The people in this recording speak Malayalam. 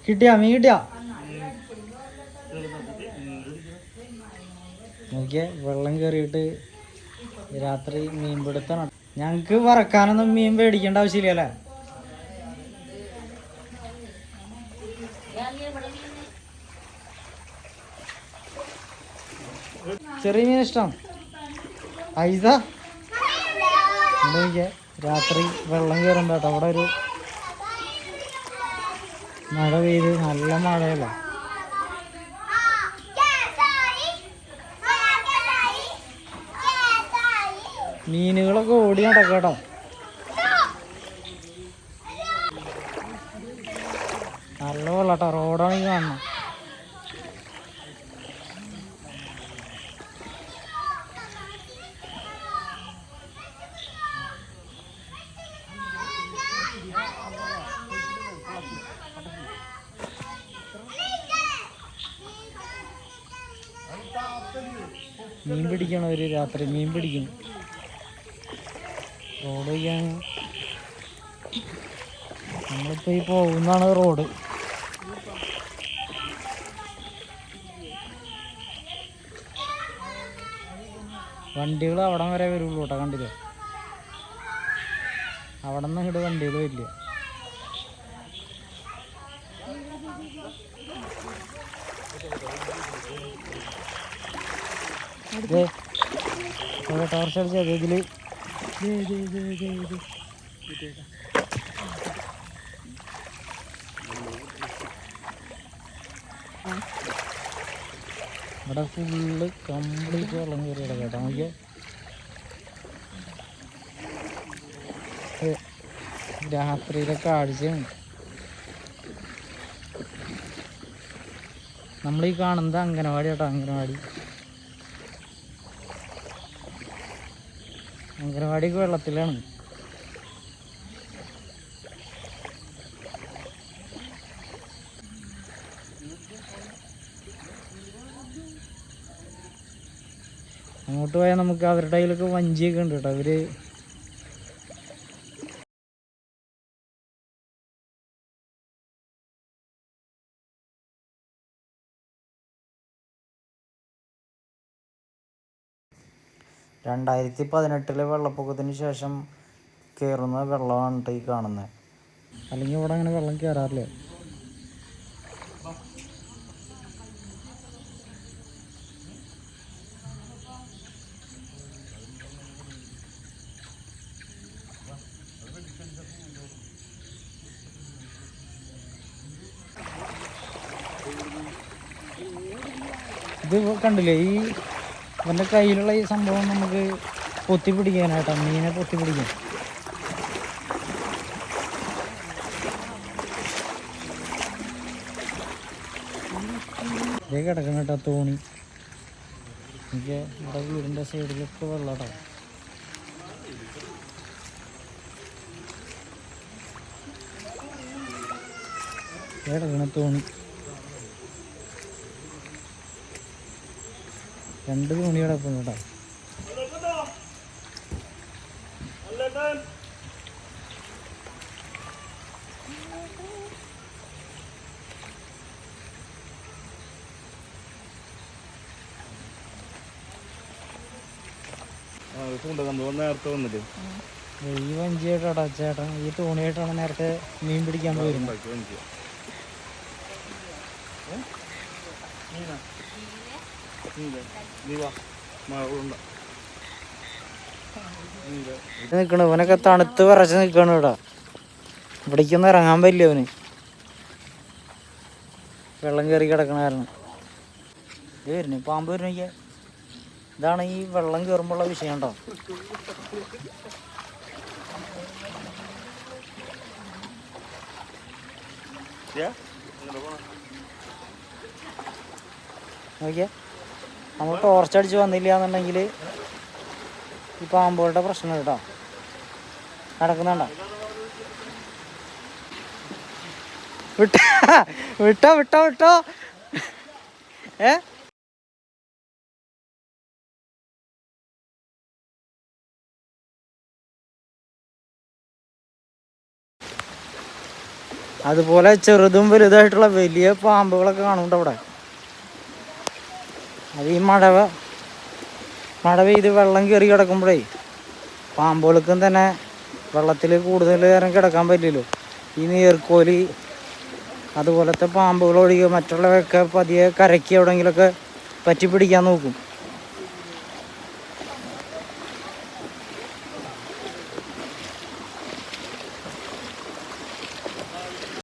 കിട്ടിയാ മീൻ കിട്ടിയാ? നോക്കിയേ വെള്ളം കയറിയിട്ട് രാത്രി മീൻ പിടുത്തണം. ഞങ്ങക്ക് വറക്കാനൊന്നും മീൻ മേടിക്കേണ്ട ആവശ്യമില്ലല്ലേ? ചെറിയ മീൻ ഇഷ്ടം ഐസ. നോക്കിയേ രാത്രി വെള്ളം കയറുമ്പോ കേട്ടോ. അവിടെ ഒരു മഴ പെയ്ത് നല്ല മഴയല്ലേ. മീനുകളൊക്കെ ഓടി നടക്കട്ടോ. നല്ല വെള്ളട്ടോ. റോഡാണ് ഈ കാണുന്നത്. മീൻ പിടിക്കണം ഒരു രാത്രി മീൻ പിടിക്കും. റോഡ് വഴിയാണ് നമ്മളിപ്പോൾ ഈ പോകുന്നതാണ് റോഡ്. വണ്ടികൾ അവിടം വരെ വരുള്ളൂ കേട്ടോ. കണ്ടില്ലേ? അവിടെ നിന്ന് ഇങ്ങോട്ട് വണ്ടികൾ വരില്ല. ടോർച്ച് അടിച്ച ഇതില് ഇവിടെ ഫുള്ള് കംപ്ലീറ്റ് വെള്ളം കയറി കിടക്കട്ടോ. നോക്കിയേ രാത്രിയിലെ കാഴ്ചയാണ്. നമ്മളീ കാണുന്നത് അംഗനവാടി കേട്ടോ. അംഗനവാടിക്ക് വെള്ളത്തിലാണ്. അങ്ങോട്ട് പോയാൽ നമുക്ക് അവരുടെ കയ്യിലൊക്കെ വഞ്ചിയൊക്കെ ഉണ്ട് കേട്ടോ. അവര് (2018) വെള്ളപ്പൊക്കത്തിന് ശേഷം കയറുന്ന വെള്ളമാണ് ഈ കാണുന്നത്. അല്ലെങ്കിൽ ഇവിടെ അങ്ങനെ വെള്ളം കയറാറില്ല. ഇത് കണ്ടില്ലേ? ഈ ഇവൻ്റെ കയ്യിലുള്ള ഈ സംഭവം നമുക്ക് പൊത്തി പിടിക്കാനായിട്ടോ. മീനെ പൊത്തി പിടിക്കാൻ. ഇതേ കിടക്കണം കേട്ടോ തോണി. എനിക്ക് ഇവിടെ വീടിൻ്റെ സൈഡിലൊക്കെ വെള്ളം കേട്ടോ. കിടക്കണ തോണി. 2 തോണി കിടക്കുന്നു കേട്ടോ. ഈ വഞ്ചിയായിട്ടാ ചേട്ടൻ, ഈ തോണിയായിട്ടാണ് നേരത്തെ മീൻ പിടിക്കാൻ പോയിരുന്നത്. നിക്കണ ഇവനൊക്കെ തണുത്ത് വിറച്ച് നിൽക്കണ ഇവിടെ. ഇവിടേക്കൊന്നും ഇറങ്ങാൻ പറ്റില്ല അവന്, വെള്ളം കയറി കിടക്കണ കാരണം. ഇത് വരുന്നു പാമ്പ് വരുന്ന. ഇതാണ് ഈ വെള്ളം കയറുമ്പോഴുള്ള വിഷയം കേട്ടോ. നോക്കിയാ നമ്മൾ ടോർച്ചടിച്ച് വന്നില്ല എന്നുണ്ടെങ്കിൽ ഈ പാമ്പുകളുടെ പ്രശ്നം കേട്ടോ നടക്കുന്നുണ്ടോ. വിട്ടോ വിട്ടോ വിട്ടോ. അതുപോലെ ചെറുതും വലുതായിട്ടുള്ള വലിയ പാമ്പുകളൊക്കെ കാണുന്നുണ്ട് അവിടെ. അത് ഈ മഴ പെയ്ത് വെള്ളം കയറി കിടക്കുമ്പോഴേ പാമ്പുകൾക്കും തന്നെ വെള്ളത്തിൽ കൂടുതൽ നേരം കിടക്കാൻ പറ്റില്ലല്ലോ. ഈ നീർക്കോലി അതുപോലത്തെ പാമ്പുകൾ ഒഴികെ മറ്റുള്ളവയൊക്കെ പതിയെ കരയ്ക്ക് എവിടെയെങ്കിലുമൊക്കെ പറ്റി പിടിക്കാൻ നോക്കും.